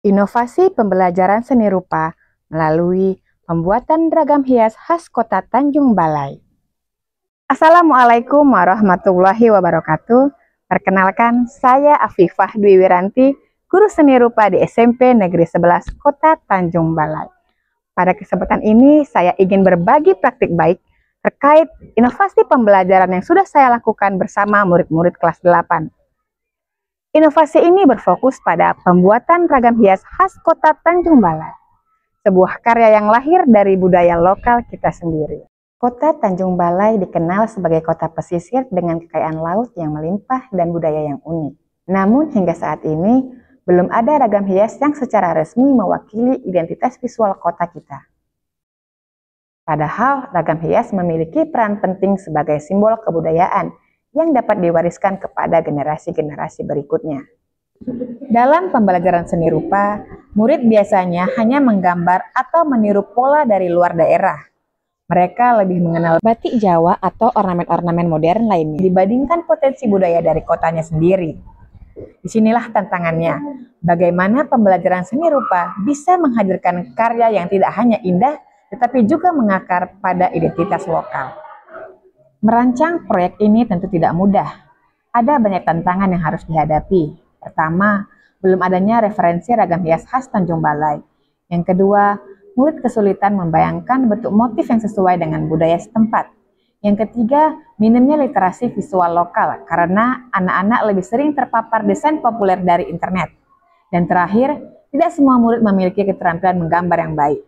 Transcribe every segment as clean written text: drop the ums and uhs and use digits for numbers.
Inovasi pembelajaran seni rupa melalui pembuatan ragam hias khas Kota Tanjung Balai. Assalamualaikum warahmatullahi wabarakatuh. Perkenalkan, saya Afifah Dwi Wiranti, guru seni rupa di SMP Negeri 11 Kota Tanjung Balai. Pada kesempatan ini, saya ingin berbagi praktik baik terkait inovasi pembelajaran yang sudah saya lakukan bersama murid-murid kelas 8. Inovasi ini berfokus pada pembuatan ragam hias khas Kota Tanjung Balai, sebuah karya yang lahir dari budaya lokal kita sendiri. Kota Tanjung Balai dikenal sebagai kota pesisir dengan kekayaan laut yang melimpah dan budaya yang unik. Namun hingga saat ini, belum ada ragam hias yang secara resmi mewakili identitas visual kota kita. Padahal ragam hias memiliki peran penting sebagai simbol kebudayaan yang dapat diwariskan kepada generasi-generasi berikutnya. Dalam pembelajaran seni rupa, murid biasanya hanya menggambar atau meniru pola dari luar daerah. Mereka lebih mengenal batik Jawa atau ornamen-ornamen modern lainnya dibandingkan potensi budaya dari kotanya sendiri. Disinilah tantangannya, bagaimana pembelajaran seni rupa bisa menghadirkan karya yang tidak hanya indah, tetapi juga mengakar pada identitas lokal. Merancang proyek ini tentu tidak mudah. Ada banyak tantangan yang harus dihadapi. Pertama, belum adanya referensi ragam hias khas Tanjung Balai. Yang kedua, murid kesulitan membayangkan bentuk motif yang sesuai dengan budaya setempat. Yang ketiga, minimnya literasi visual lokal karena anak-anak lebih sering terpapar desain populer dari internet. Dan terakhir, tidak semua murid memiliki keterampilan menggambar yang baik.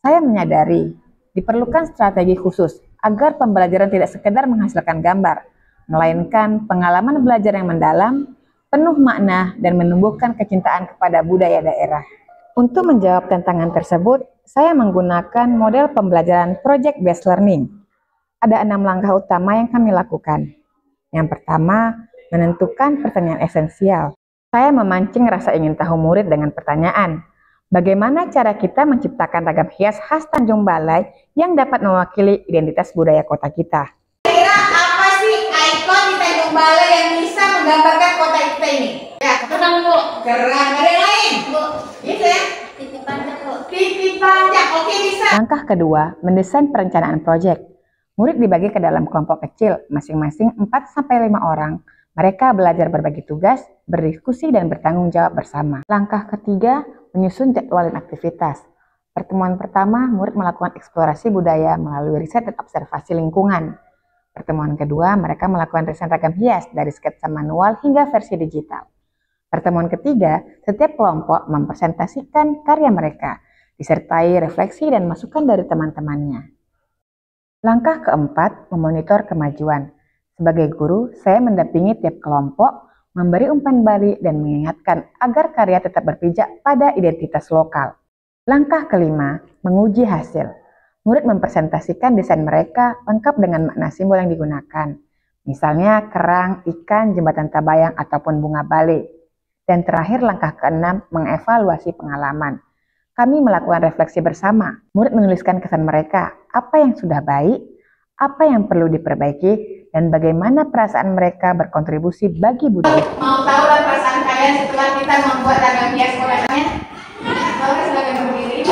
Saya menyadari diperlukan strategi khusus agar pembelajaran tidak sekedar menghasilkan gambar, melainkan pengalaman belajar yang mendalam, penuh makna, dan menumbuhkan kecintaan kepada budaya daerah. Untuk menjawab tantangan tersebut, saya menggunakan model pembelajaran project-based learning. Ada 6 langkah utama yang kami lakukan. Yang pertama, menentukan pertanyaan esensial. Saya memancing rasa ingin tahu murid dengan pertanyaan, bagaimana cara kita menciptakan ragam hias khas Tanjung Balai yang dapat mewakili identitas budaya kota kita? Kira apa sih ikon di Tanjung Balai yang bisa menggambarkan kota kita ini? Ya, tenang Bu. Keren, ada yang lain? Bu. Gitu ya? Titik panjang Bu. Titik panjang, oke bisa. Langkah kedua, mendesain perencanaan proyek. Murid dibagi ke dalam kelompok kecil, masing-masing 4-5 orang. Mereka belajar berbagi tugas, berdiskusi, dan bertanggung jawab bersama. Langkah ketiga, menyusun jadwal dan aktivitas. Pertemuan pertama, murid melakukan eksplorasi budaya melalui riset dan observasi lingkungan. Pertemuan kedua, mereka melakukan desain ragam hias dari sketsa manual hingga versi digital. Pertemuan ketiga, setiap kelompok mempresentasikan karya mereka, disertai refleksi dan masukan dari teman-temannya. Langkah keempat, memonitor kemajuan. Sebagai guru, saya mendampingi tiap kelompok, memberi umpan balik dan mengingatkan agar karya tetap berpijak pada identitas lokal. Langkah kelima, menguji hasil. Murid mempresentasikan desain mereka lengkap dengan makna simbol yang digunakan. Misalnya kerang, ikan, jembatan tabayang, ataupun bunga bale. Dan terakhir langkah keenam, mengevaluasi pengalaman. Kami melakukan refleksi bersama. Murid menuliskan kesan mereka, apa yang sudah baik, apa yang perlu diperbaiki, dan bagaimana perasaan mereka berkontribusi bagi budaya. Mau tahu lah perasaan kalian setelah kita membuat ragam hias kotanya? Laura silakan berdiri.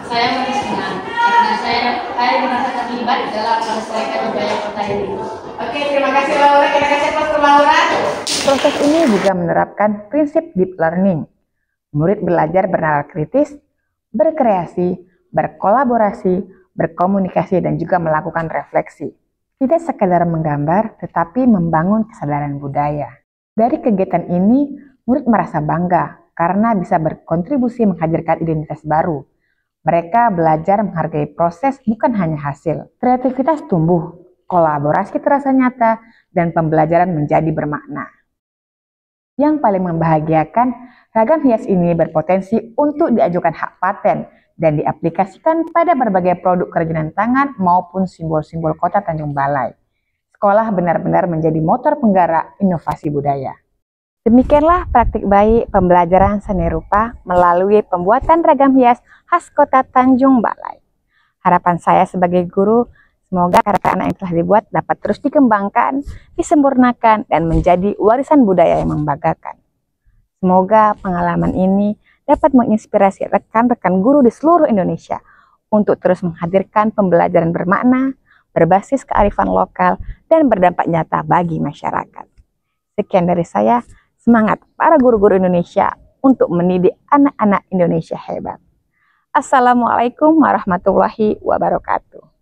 Saya merasa senang karena saya merasa terlibat dalam melestarikan budaya kota ini. Oke, terima kasih Laura. Kita kasih aplaus ke Laura. Proses ini juga menerapkan prinsip deep learning. Murid belajar bernalar kritis, berkreasi, berkolaborasi, berkomunikasi, dan juga melakukan refleksi. Tidak sekadar menggambar, tetapi membangun kesadaran budaya. Dari kegiatan ini, murid merasa bangga karena bisa berkontribusi menghadirkan identitas baru. Mereka belajar menghargai proses bukan hanya hasil. Kreativitas tumbuh, kolaborasi terasa nyata, dan pembelajaran menjadi bermakna. Yang paling membahagiakan, ragam hias ini berpotensi untuk diajukan hak paten dan diaplikasikan pada berbagai produk kerajinan tangan maupun simbol-simbol kota Tanjung Balai. Sekolah benar-benar menjadi motor penggerak inovasi budaya. Demikianlah praktik baik pembelajaran seni rupa melalui pembuatan ragam hias khas kota Tanjung Balai. Harapan saya sebagai guru, semoga karya anak yang telah dibuat dapat terus dikembangkan, disempurnakan, dan menjadi warisan budaya yang membanggakan. Semoga pengalaman ini dapat menginspirasi rekan-rekan guru di seluruh Indonesia untuk terus menghadirkan pembelajaran bermakna, berbasis kearifan lokal, dan berdampak nyata bagi masyarakat. Sekian dari saya, semangat para guru-guru Indonesia untuk mendidik anak-anak Indonesia hebat. Assalamualaikum warahmatullahi wabarakatuh.